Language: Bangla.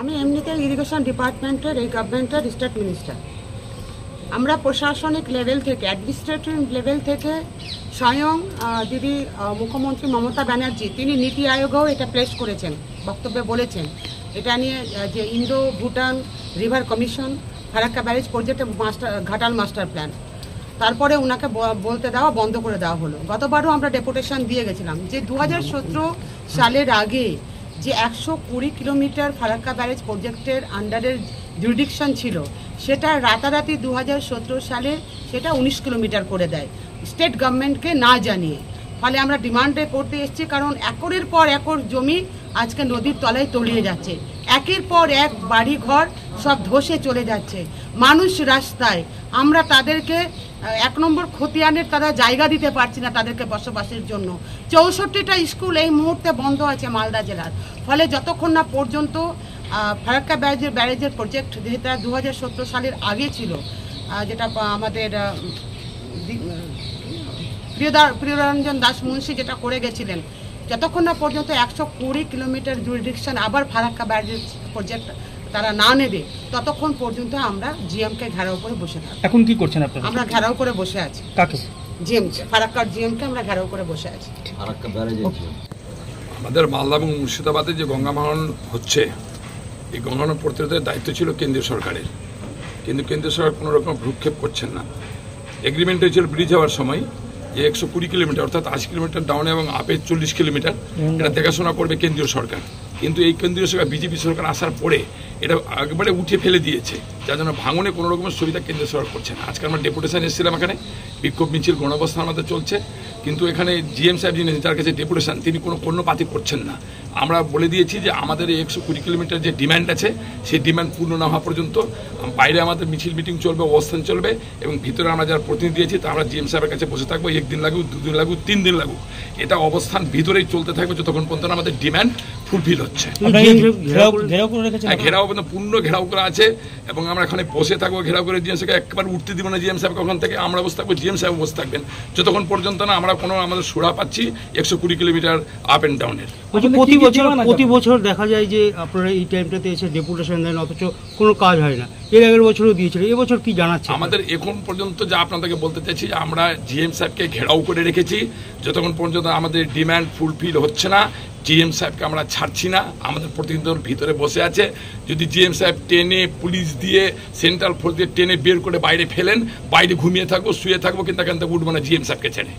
আমি এমনিতে ইরিগেশন ডিপার্টমেন্টের এই গভর্নমেন্টের স্টেট মিনিস্টার। আমরা প্রশাসনিক লেভেল থেকে, অ্যাডমিনিস্ট্রেটিভ লেভেল থেকে স্বয়ং দিদি মুখ্যমন্ত্রী মমতা ব্যানার্জি তিনি নীতি আয়োগেও এটা প্লেস করেছেন, বক্তব্যে বলেছেন এটা নিয়ে যে Indo Bhutan river commission, Farakka barrage প্রজেক্টের ঘাটাল মাস্টার প্ল্যান, তারপরে ওনাকে বলতে দেওয়া বন্ধ করে দেওয়া হলো। গতবারও আমরা ডেপুটেশন দিয়ে গেছিলাম যে 2017 সালের আগে যে 120 কিলোমিটার ফারাক্কা ব্যারেজ প্রজেক্টের আন্ডারের জুরিডিকশন ছিল সেটা রাতারাতি 2017 সালে সেটা 19 কিলোমিটার করে দেয় স্টেট গভর্নমেন্টকে না জানিয়ে। ফলে আমরা ডিমান্ডে করতে এসেছি, কারণ একরের পর একর জমি আজকে নদীর তলায় তলিয়ে যাচ্ছে, একের পর এক বাড়ি ঘর সব ধসে চলে যাচ্ছে, মানুষ রাস্তায়। আমরা তাদেরকে 1 নম্বর খতিয়ানের তারা জায়গা দিতে পারছি না তাদেরকে বসবাসের জন্য। 64টা স্কুল এই মুহূর্তে বন্ধ আছে মালদা জেলার। ফলে যতক্ষণ না পর্যন্ত ফারাক্কা ব্যারেজের প্রজেক্ট যেটা 2017 সালের আগে ছিল, যেটা আমাদের প্রিয়রঞ্জন দাস মুন্সি যেটা করে গেছিলেন, যতক্ষণ না পর্যন্ত 120 কিলোমিটার জুরিডিকশন আবার ফারাক্কা ব্যারেজ প্রজেক্ট তারা না নেবে ততক্ষণ পর্যন্ত আমরা জিএমকে ঘেরাও করে বসে থাকি। এখন কি করছেন আপনারা? আমরা ঘেরাও করে বসে আছি। কাকে? জিএম, ফারাক্কার জিএমকে আমরা ঘেরাও করে বসে আছি। ফারাক্কা ব্যারেজ আমাদের মালদা এবং মুর্শিদাবাদে যে গঙ্গা ভাঙন হচ্ছে, এই গঙ্গা প্রতিরোধের দায়িত্ব ছিল কেন্দ্রীয় সরকারের, কিন্তু কেন্দ্রীয় সরকার কোনো রকম ভ্রুক্ষেপ করছেন না। এগ্রিমেন্ট হয়েছিল ব্রিজ হওয়ার সময় যে 120 কিলোমিটার অর্থাৎ 80 কিলোমিটার ডাউনে এবং আপে 40 কিলোমিটার এটা দেখাশোনা করবে কেন্দ্রীয় সরকার। কিন্তু এই কেন্দ্রীয় সরকার বিজেপি সরকার আসার পরে এটা একবারে উঠে ফেলে দিয়েছে, যার জন্য ভাঙনে কোনো রকমের সুবিধা কেন্দ্রীয় সরকার করছে না। আজকে আমরা ডেপুটেশন এসেছিলাম, এখানে বিক্ষোভ মিছিল গণঅবস্থান আমাদের চলছে, কিন্তু এখানে জিএম সাহেব যিনি যার কাছে ডেপুটেশন তিনি কোনো কর্ণপাতি করছেন না। আমরা বলে দিয়েছি যে আমাদের এই 120 কিলোমিটার যে ডিমান্ড আছে সেই ডিমান্ড পূর্ণ না হওয়া পর্যন্ত বাইরে আমাদের মিছিল মিটিং চলবে, অবস্থান চলবে, এবং ভিতরে আমরা যারা প্রতিনিধি দিয়েছি তা আমরা জিএম সাহেবের কাছে বসে থাকবো। 1 দিন লাগুক, 2 দিন লাগুক, 3 দিন লাগুক, এটা অবস্থান ভিতরেই চলতে থাকবে যতক্ষণ পর্যন্ত আমাদের ডিমান্ড ফুলফিল হচ্ছে। ঘেরাও পূর্ণ ঘেরাও করা আছে এবং আমরা এখানে বসে থাকবো ঘেরাও করে। জিএম সাহেবকে একবার উঠতে দিব না জিএম সাহেবকে, ওখান থেকে আমরা বসে থাকবো, জিএম সাহেব বসে থাকবেন যতক্ষণ পর্যন্ত না আমরা কোনো আমাদের সুরা পাচ্ছি 120 কিলোমিটার আপ অ্যান্ড ডাউনের। প্রতি বছর দেখা যায় যে আপনারা এই টাইমটাতে এসে ডেপুটেশন দেন, অথচ কোনো কাজ হয় না। এর আগের বছরও দিয়েছিল, এবছর কি জানাচ্ছে? আমাদের এখন পর্যন্ত যা আপনাদেরকে বলতে চাইছি, আমরা জিএম সাহেবকে ঘেরাও করে রেখেছি যতক্ষণ পর্যন্ত আমাদের ডিমান্ড ফুলফিল হচ্ছে না। জিএম সাহেবকে আমরা ছাড়ছি না, আমাদের প্রতিনিধির ভিতরে বসে আছে। যদি জিএম সাহেব টেনে পুলিশ দিয়ে সেন্ট্রাল ফোর্স দিয়ে টেনে বের করে বাইরে ফেলেন, বাইরে ঘুমিয়ে থাকবো, শুয়ে থাকবো, কিন্তু এখান থেকে উঠবো না জিএম সাহেবকে ছেড়ে।